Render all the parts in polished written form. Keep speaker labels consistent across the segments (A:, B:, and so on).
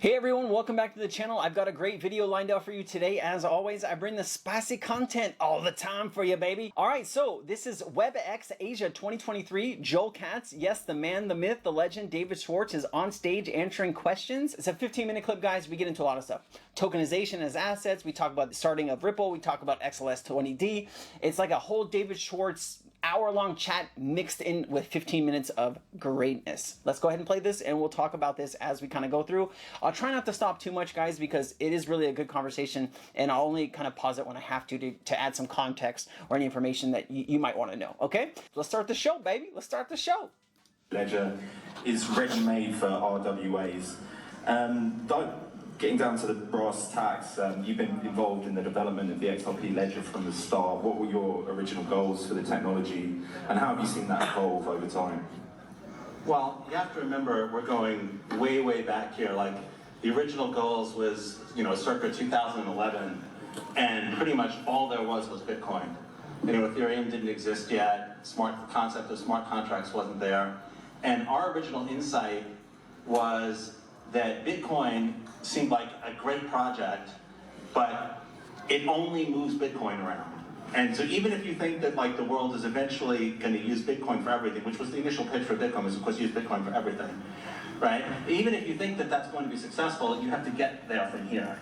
A: Hey everyone, welcome back to the channel. I've got a great video lined up for you today. As always, I bring the spicy content all the time for you, baby. All right, so this is WebEX Asia 2023. Joel Katz, yes, the man, the myth, the legend, David Schwartz is on stage answering questions. It's a 15-minute clip, guys. We get into a lot of stuff. Tokenization as assets. We talk about the starting of Ripple. We talk about XLS20D. It's like a whole David Schwartz hour-long chat mixed in with 15 minutes of greatness. Let's go ahead and play this, and we'll talk about this as we kind of go through. I'll try not to stop too much, guys, because it is really a good conversation, and I'll only kind of pause it when I have to add some context or any information that you might want to know, okay? Let's start the show, baby. Let's start the show.
B: Ledger is ready-made for RWAs. Getting down to the brass tacks, you've been involved in the development of the XRP Ledger from the start. What were your original goals for the technology, and how have you seen that evolve over time?
C: Well, you have to remember, we're going way, way back here. Like, the original goals was, circa 2011, and pretty much all there was Bitcoin. Ethereum didn't exist yet. The concept of smart contracts wasn't there. And our original insight was that Bitcoin seemed like a great project, but it only moves Bitcoin around. And so even if you think that the world is eventually going to use Bitcoin for everything, which was the initial pitch for Bitcoin, was of course use Bitcoin for everything, right? Even if you think that that's going to be successful, you have to get there from here.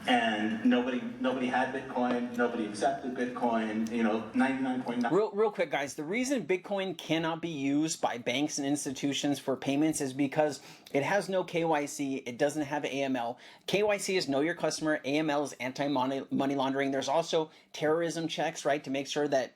C: And nobody had Bitcoin, nobody accepted Bitcoin, 99.9.
A: Real quick, guys, the reason Bitcoin cannot be used by banks and institutions for payments is because it has no KYC, it doesn't have AML. KYC is know your customer, AML is anti-money laundering. There's also terrorism checks, right, to make sure that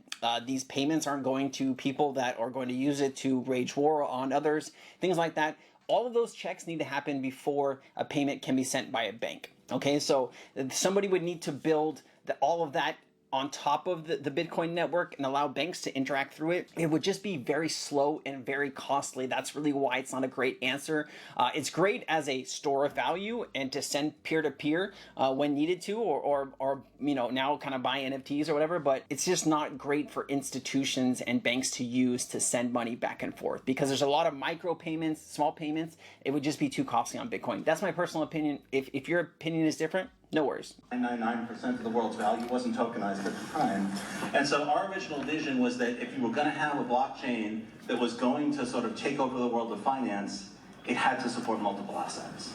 A: these payments aren't going to people that are going to use it to wage war on others, things like that. All of those checks need to happen before a payment can be sent by a bank. Okay, so somebody would need to build all of that on top of the Bitcoin network and allow banks to interact through it. It would just be very slow and very costly. That's really why it's not a great answer. It's great as a store of value and to send peer-to-peer when needed to, or now kind of buy NFTs or whatever, but it's just not great for institutions and banks to use to send money back and forth because there's a lot of micro payments, small payments. It would just be too costly on Bitcoin. That's my personal opinion. If your opinion is different, no worries.
C: 99% of the world's value wasn't tokenized at the time. And so our original vision was that if you were going to have a blockchain that was going to sort of take over the world of finance, it had to support multiple assets.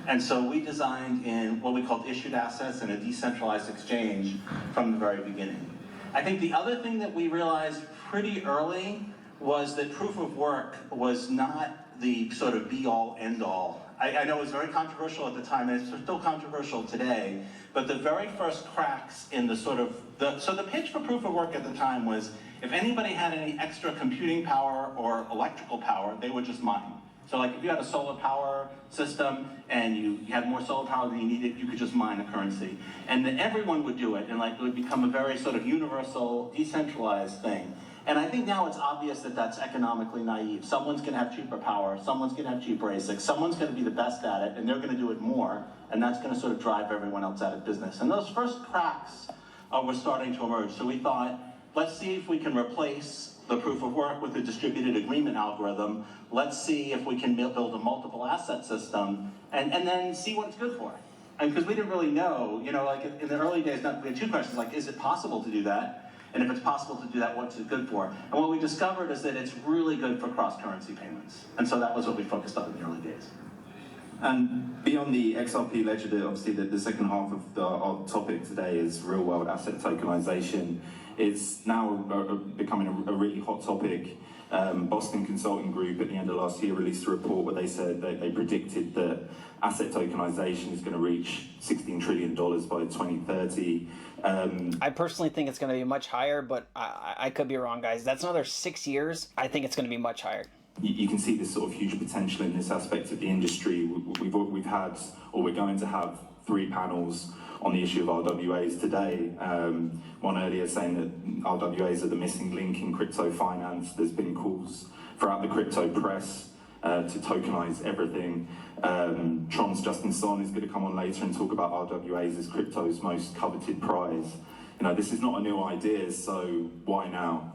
C: And so we designed in what we called issued assets and a decentralized exchange from the very beginning. I think the other thing that we realized pretty early was that proof of work was not the sort of be-all, end-all. I know it was very controversial at the time, and it's still controversial today, but the very first cracks in the so the pitch for proof of work at the time was, if anybody had any extra computing power or electrical power, they would just mine. So if you had a solar power system and you had more solar power than you needed, you could just mine a currency. And then everyone would do it, and it would become a very sort of universal, decentralized thing. And I think now it's obvious that that's economically naive. Someone's going to have cheaper power, someone's going to have cheaper ASICs, someone's going to be the best at it, and they're going to do it more, and that's going to sort of drive everyone else out of business. And those first cracks were starting to emerge. So we thought, let's see if we can replace the proof of work with a distributed agreement algorithm. Let's see if we can build a multiple asset system, and then see what it's good for. And because we didn't really know, in the early days, we had two questions, is it possible to do that? And if it's possible to do that, what's it good for? And what we discovered is that it's really good for cross-currency payments. And so that was what we focused on in the early days.
B: And beyond the XRP Ledger, obviously the second half of our topic today is real-world asset tokenization. It's now becoming a really hot topic. Boston Consulting Group at the end of last year released a report where they said that they predicted that asset tokenization is going to reach $16 trillion by 2030.
A: I personally think it's going to be much higher, but I could be wrong, guys. That's another 6 years. I think it's going to be much higher.
B: You can see this sort of huge potential in this aspect of the industry. We've had, or we're going to have, 3 panels on the issue of RWAs today. One earlier saying that RWAs are the missing link in crypto finance. There's been calls throughout the crypto press to tokenize everything. Tron's Justin Son is going to come on later and talk about RWAs as crypto's most coveted prize. This is not a new idea, so why now?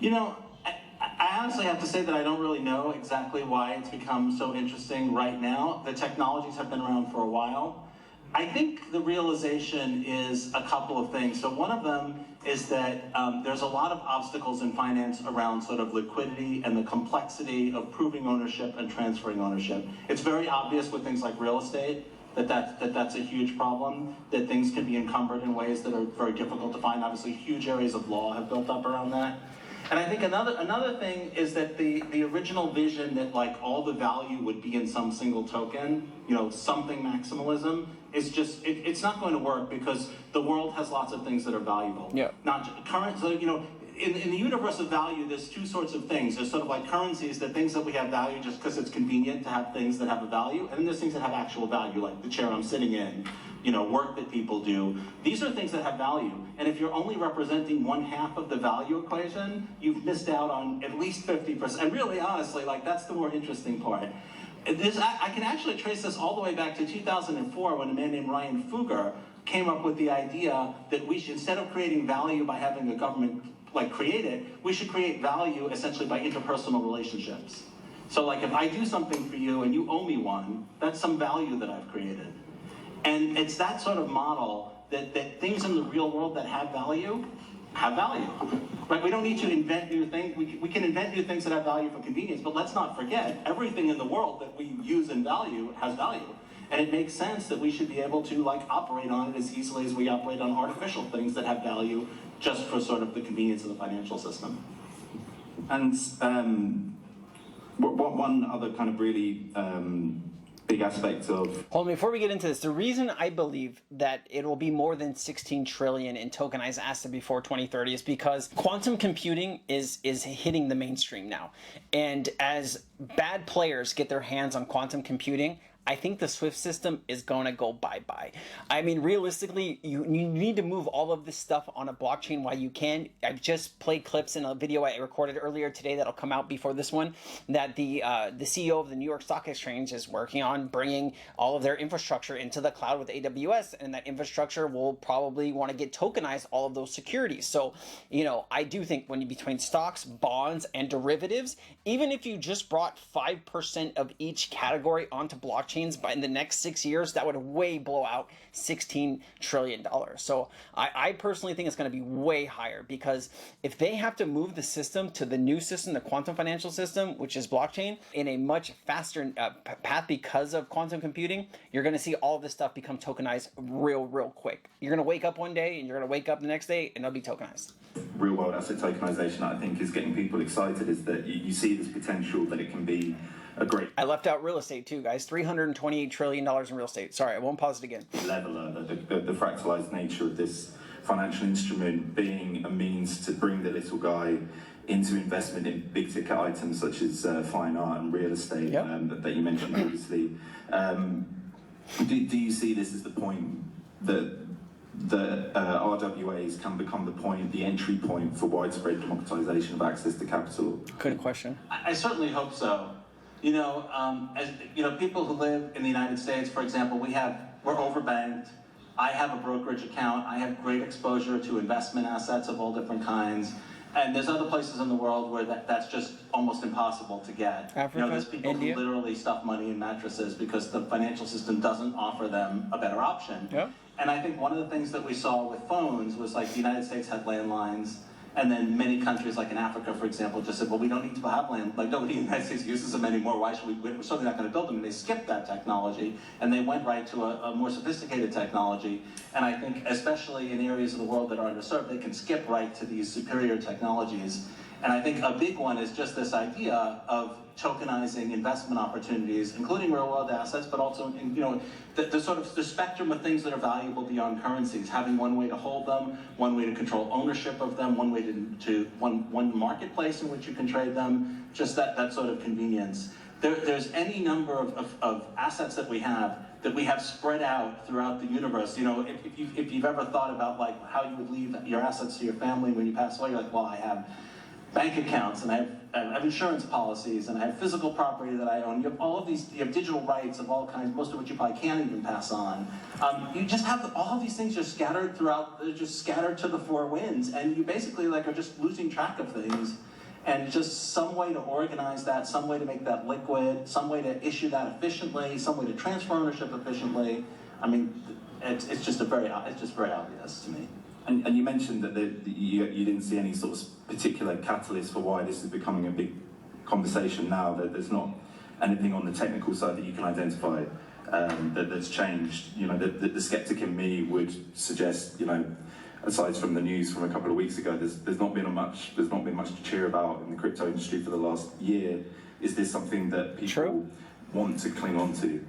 C: I honestly have to say that I don't really know exactly why it's become so interesting right now. The technologies have been around for a while. I think the realization is a couple of things. So one of them is that there's a lot of obstacles in finance around sort of liquidity and the complexity of proving ownership and transferring ownership. It's very obvious with things like real estate that's a huge problem, that things can be encumbered in ways that are very difficult to find. Obviously, huge areas of law have built up around that. And I think another thing is that the original vision that like all the value would be in some single token, you know, something maximalism, is just, it's not going to work because the world has lots of things that are valuable.
A: Yeah.
C: Not current, so, you know, in the universe of value, there's two sorts of things. There's sort of like currencies, the things that we have value just because it's convenient to have things that have a value, and then there's things that have actual value, like the chair I'm sitting in, you know, work that people do. These are things that have value, and if you're only representing 1/2 of the value equation, you've missed out on at least 50%. And really, honestly, like that's the more interesting part. I can actually trace this all the way back to 2004 when a man named Ryan Fugger came up with the idea that we should, instead of creating value by having a government like create it, we should create value essentially by interpersonal relationships. So like if I do something for you and you owe me one, that's some value that I've created. And it's that sort of model that things in the real world that have value, right? We don't need to invent new things. We can invent new things that have value for convenience, but let's not forget, everything in the world that we use in value has value. And it makes sense that we should be able to like operate on it as easily as we operate on artificial things that have value just for sort of the convenience of the financial system.
B: And one other kind of really big aspect of...
A: Hold on, before we get into this, the reason I believe that it will be more than 16 trillion in tokenized asset before 2030 is because quantum computing is hitting the mainstream now. And as bad players get their hands on quantum computing, I think the SWIFT system is going to go bye-bye. I mean, realistically, you need to move all of this stuff on a blockchain while you can. I've just played clips in a video I recorded earlier today that'll come out before this one, that the CEO of the New York Stock Exchange is working on bringing all of their infrastructure into the cloud with AWS, and that infrastructure will probably want to get tokenized all of those securities. So, you know, I do think when you between stocks, bonds, and derivatives, even if you just brought 5% of each category onto blockchain, by in the next 6 years, that would way blow out $16 trillion. So I personally think it's going to be way higher, because if they have to move the system to the new system, the quantum financial system, which is blockchain, in a much faster path because of quantum computing, you're going to see all of this stuff become tokenized real quick. You're going to wake up one day and you're going to wake up the next day and it'll be tokenized.
B: Real world asset tokenization, I think, is getting people excited, is that you see this potential that it can be a great...
A: I left out real estate too, guys. $328 trillion in real estate. Sorry, I won't pause it again.
B: Leveler, the fractalized nature of this financial instrument being a means to bring the little guy into investment in big ticket items such as fine art and real estate.
A: Yep.
B: That you mentioned previously. Do you see this as the point that RWAs can become the entry point for widespread democratization of access to capital?
A: Good question.
C: I certainly hope so. You know, as you know, people who live in the United States, for example, we're overbanked. I have a brokerage account. I have great exposure to investment assets of all different kinds. And there's other places in the world where that's just almost impossible to get.
A: Africa,
C: you know, there's people
A: India.
C: who literally stuff money in mattresses because the financial system doesn't offer them a better option.
A: Yep.
C: And I think one of the things that we saw with phones was like the United States had landlines, and then many countries like in Africa, for example, just said, well, we don't need to have land, like nobody in the United States uses them anymore, why should we're certainly not going to build them, and they skipped that technology, and they went right to a more sophisticated technology. And I think especially in areas of the world that are underserved, they can skip right to these superior technologies. And I think a big one is just this idea of tokenizing investment opportunities, including real world assets, but also, you know, the sort of the spectrum of things that are valuable beyond currencies, having one way to hold them, one way to control ownership of them, one way to one marketplace in which you can trade them, just that sort of convenience. There's any number of assets that we have spread out throughout the universe. You know, if you've ever thought about like how you would leave your assets to your family when you pass away, you're like, well, I have bank accounts, and I have insurance policies, and I have physical property that I own. You have all of these, you have digital rights of all kinds, most of which you probably can't even pass on. You just have all of these things just scattered throughout, just scattered to the four winds, and you basically like are just losing track of things. And just some way to organize that, some way to make that liquid, some way to issue that efficiently, some way to transfer ownership efficiently. I mean, it's just very obvious to me.
B: And you mentioned that you didn't see any sort of particular catalyst for why this is becoming a big conversation now, that there's not anything on the technical side that you can identify that's changed. You know, the skeptic in me would suggest, you know, aside from the news from a couple of weeks ago, there's not been much to cheer about in the crypto industry for the last year. Is this something that people want to cling on to?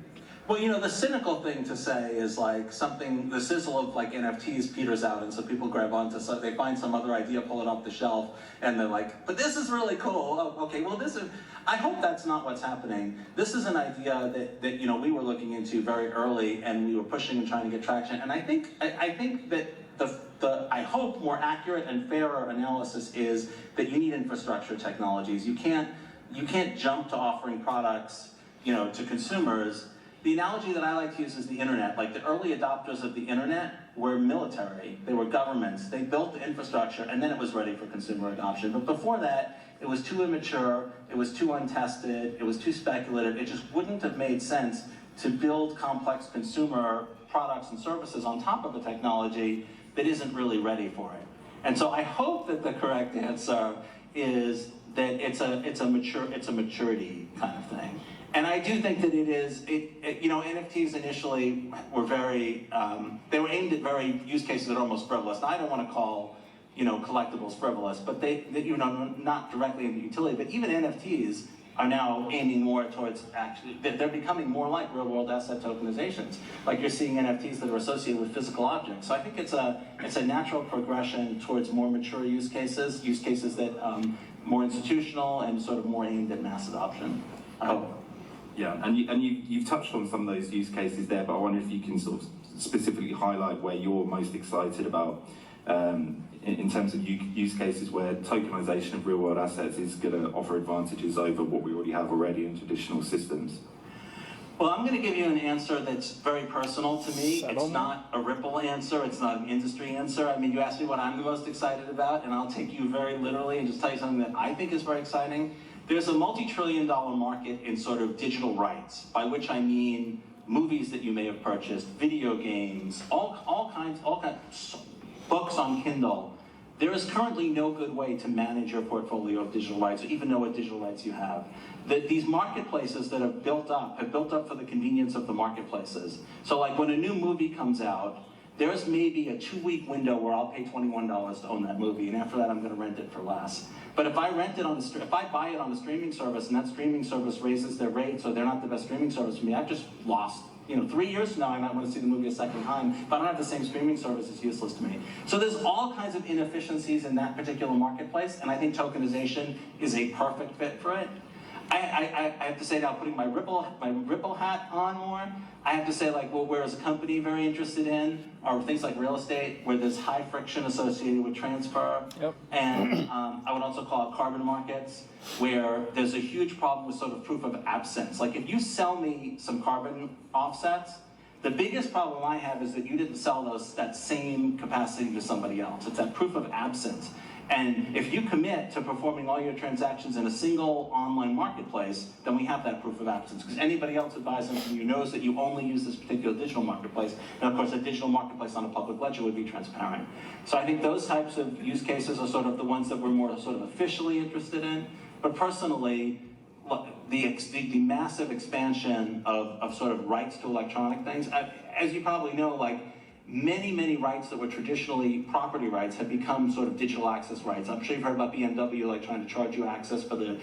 C: Well, you know, the cynical thing to say is like the sizzle of like NFTs peters out, and so people grab onto, so they find some other idea, pull it off the shelf, and they're like, but this is really cool. Oh, okay, well I hope that's not what's happening. This is an idea that you know, we were looking into very early, and we were pushing and trying to get traction. And I think that the I hope more accurate and fairer analysis is that you need infrastructure technologies. You can't jump to offering products, you know, to consumers. The analogy that I like to use is the internet. Like, the early adopters of the internet were military, they were governments, they built the infrastructure, and then it was ready for consumer adoption. But before that, it was too immature, it was too untested, it was too speculative. It just wouldn't have made sense to build complex consumer products and services on top of a technology that isn't really ready for it. And so I hope that the correct answer is that it's a maturity kind of thing. And I do think that you know, NFTs initially were they were aimed at very use cases that are almost frivolous. Now, I don't want to call, you know, collectibles frivolous, but they you know, not directly in the utility, but even NFTs are now aiming more towards they're becoming more like real world asset tokenizations. Like, you're seeing NFTs that are associated with physical objects. So I think it's a natural progression towards more mature use cases that more institutional and sort of more aimed at mass adoption, I hope.
B: Yeah, and you've touched on some of those use cases there, but I wonder if you can sort of specifically highlight where you're most excited about in terms of use cases where tokenization of real-world assets is going to offer advantages over what we already have in traditional systems.
C: Well, I'm going to give you an answer that's very personal to me.
A: Settlement.
C: It's not a Ripple answer. It's not an industry answer. I mean, you asked me what I'm the most excited about, and I'll take you very literally and just tell you something that I think is very exciting. There's a multi-trillion-dollar market in sort of digital rights, by which I mean movies that you may have purchased, video games, all kinds, books on Kindle. There is currently no good way to manage your portfolio of digital rights, or even know what digital rights you have. These marketplaces that have built up for the convenience of the marketplaces. So like, when a new movie comes out, there's maybe a 2-week window where I'll pay $21 to own that movie, and after that I'm going to rent it for less. But if I rent it if I buy it on a streaming service, and that streaming service raises their rates, or they're not the best streaming service for me, I've just lost. You know, 3 years from now, I might want to see the movie a second time. If I don't have the same streaming service, it's useless to me. So there's all kinds of inefficiencies in that particular marketplace, and I think tokenization is a perfect fit for it. I have to say now, putting my Ripple hat on more, I have to say, like, well, whereas a company very interested in are things like real estate, where there's high friction associated with transfer. Yep. And I would also call it carbon markets, where there's a huge problem with sort of proof of absence. Like, if you sell me some carbon offsets, the biggest problem I have is that you didn't sell that same capacity to somebody else. It's that proof of absence. And if you commit to performing all your transactions in a single online marketplace, then we have that proof of absence. Because anybody else who buys them from you knows that you only use this particular digital marketplace. And of course, a digital marketplace on a public ledger would be transparent. So I think those types of use cases are sort of the ones that we're more sort of officially interested in. But personally, the massive expansion of sort of rights to electronic things, as you probably know, like, many rights that were traditionally property rights have become sort of digital access rights. I'm sure you've heard about BMW, like, trying to charge you access for the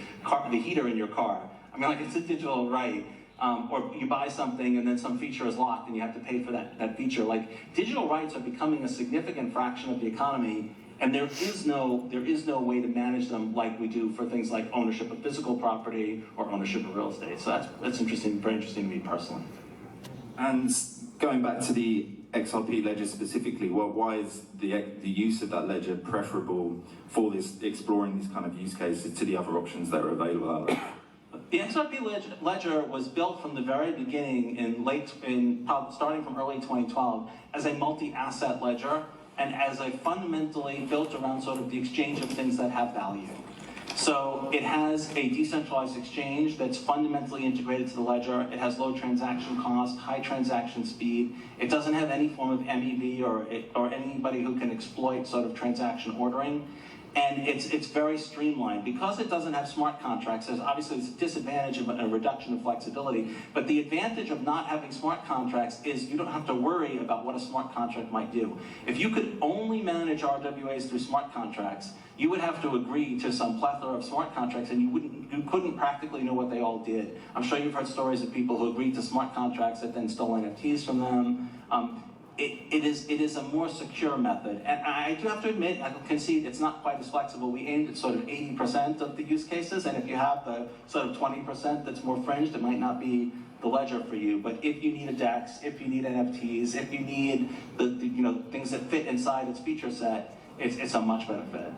C: heater in your car. I mean, like, it's a digital right. Or you buy something and then some feature is locked and you have to pay for that feature. Like, digital rights are becoming a significant fraction of the economy, and there is no way to manage them like we do for things like ownership of physical property or ownership of real estate. So that's interesting, very interesting to me personally.
B: And going back to the XRP ledger specifically, well, why is the use of that ledger preferable for exploring these kind of use cases to the other options that are available out there?
C: The XRP ledger was built from the very beginning starting from early 2012 as a multi-asset ledger, and as a fundamentally built around sort of the exchange of things that have value. So it has a decentralized exchange that's fundamentally integrated to the ledger. It has low transaction cost, high transaction speed. It doesn't have any form of MEV or anybody who can exploit sort of transaction ordering. And it's very streamlined. Because it doesn't have smart contracts, there's obviously this disadvantage of a reduction of flexibility, but the advantage of not having smart contracts is you don't have to worry about what a smart contract might do. If you could only manage RWAs through smart contracts, you would have to agree to some plethora of smart contracts, and you couldn't practically know what they all did. I'm sure you've heard stories of people who agreed to smart contracts that then stole NFTs from them. It is a more secure method. And I do have to admit, I concede it's not quite as flexible. We aimed at sort of 80% of the use cases, and if you have the sort of 20% that's more fringed, it might not be the ledger for you. But if you need a DEX, if you need NFTs, if you need the things that fit inside its feature set, it's a much better fit.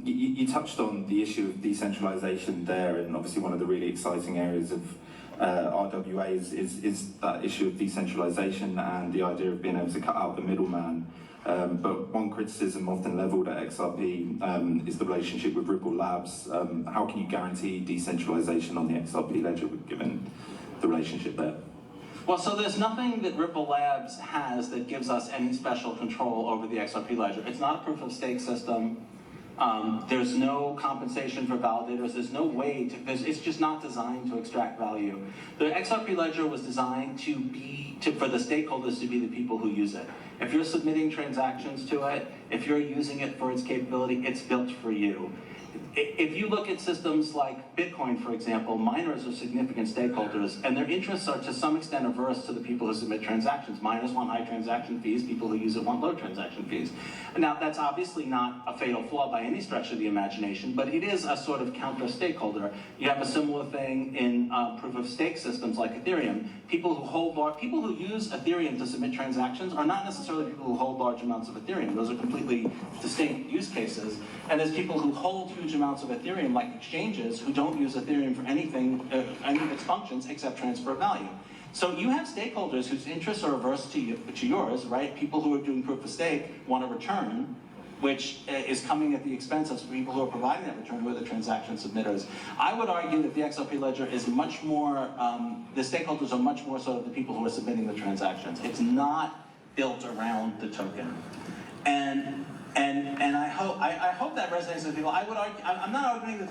B: You touched on the issue of decentralization there, and obviously one of the really exciting areas of RWAs is that issue of decentralization and the idea of being able to cut out the middleman. But one criticism often leveled at XRP is the relationship with Ripple Labs. How can you guarantee decentralization on the XRP ledger given the relationship there?
C: Well, so there's nothing that Ripple Labs has that gives us any special control over the XRP ledger. It's not a proof of stake system. There's no compensation for validators. There's no way to, it's just not designed to extract value. The XRP ledger was designed for the stakeholders to be the people who use it. If you're submitting transactions to it, if you're using it for its capability, it's built for you. If you look at systems like Bitcoin, for example, miners are significant stakeholders, and their interests are to some extent averse to the people who submit transactions. Miners want high transaction fees, people who use it want low transaction fees. Now, that's obviously not a fatal flaw by any stretch of the imagination, but it is a sort of counter-stakeholder. You have a similar thing in proof-of-stake systems like Ethereum. People who use Ethereum to submit transactions are not necessarily people who hold large amounts of Ethereum. Those are completely distinct use cases. And there's people who hold huge amounts of Ethereum, like exchanges, who don't use Ethereum for anything, any of its functions except transfer value. So you have stakeholders whose interests are averse to yours, right? People who are doing proof of stake want a return, which is coming at the expense of people who are providing that return, who are the transaction submitters. I would argue that the XRP ledger is much more, the stakeholders are much more sort of the people who are submitting the transactions. It's not built around the token. And I hope that resonates with people. I would argue, I'm not arguing that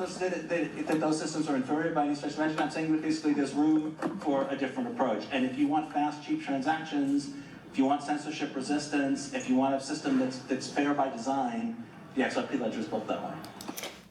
C: those systems are inferior by any stretch of imagination. I'm saying that basically there's room for a different approach. And if you want fast, cheap transactions, if you want censorship resistance, if you want a system that's fair by design, the XRP ledger is built that way.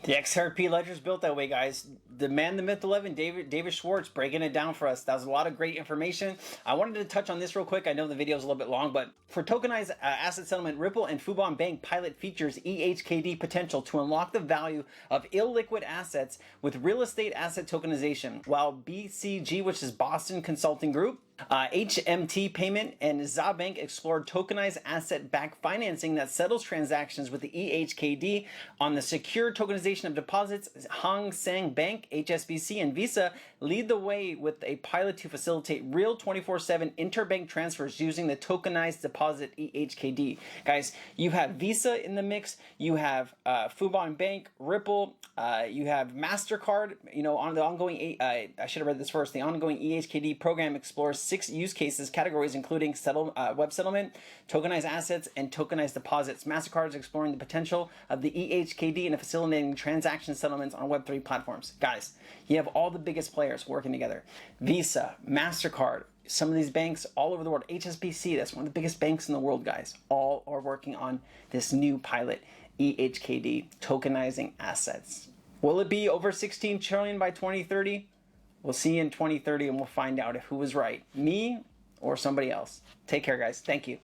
A: The XRP ledger is built that way, guys. The man, the myth, 11, David Schwartz, breaking it down for us. That was a lot of great information. I wanted to touch on this real quick. I know the video is a little bit long, but for tokenized asset settlement, Ripple and Fubon Bank pilot features EHKD potential to unlock the value of illiquid assets with real estate asset tokenization, while BCG, which is Boston Consulting Group, HMT Payment, and Zabank explored tokenized asset-backed financing that settles transactions with the EHKD on the secure tokenization of deposits. Hang Seng Bank, HSBC, and Visa lead the way with a pilot to facilitate real 24/7 interbank transfers using the tokenized deposit EHKD. Guys, you have Visa in the mix, you have Fubon Bank, Ripple, you have MasterCard. You know, on the ongoing, I should have read this first, the ongoing EHKD program explores 6 use cases categories, including web settlement, tokenized assets, and tokenized deposits. MasterCard is exploring the potential of the EHKD in facilitating transaction settlements on Web3 platforms. Guys, you have all the biggest players working together. Visa, MasterCard, some of these banks all over the world. HSBC, that's one of the biggest banks in the world, guys. All are working on this new pilot, EHKD, tokenizing assets. Will it be over 16 trillion by 2030? We'll see you in 2030 and we'll find out who was right, me or somebody else. Take care, guys. Thank you.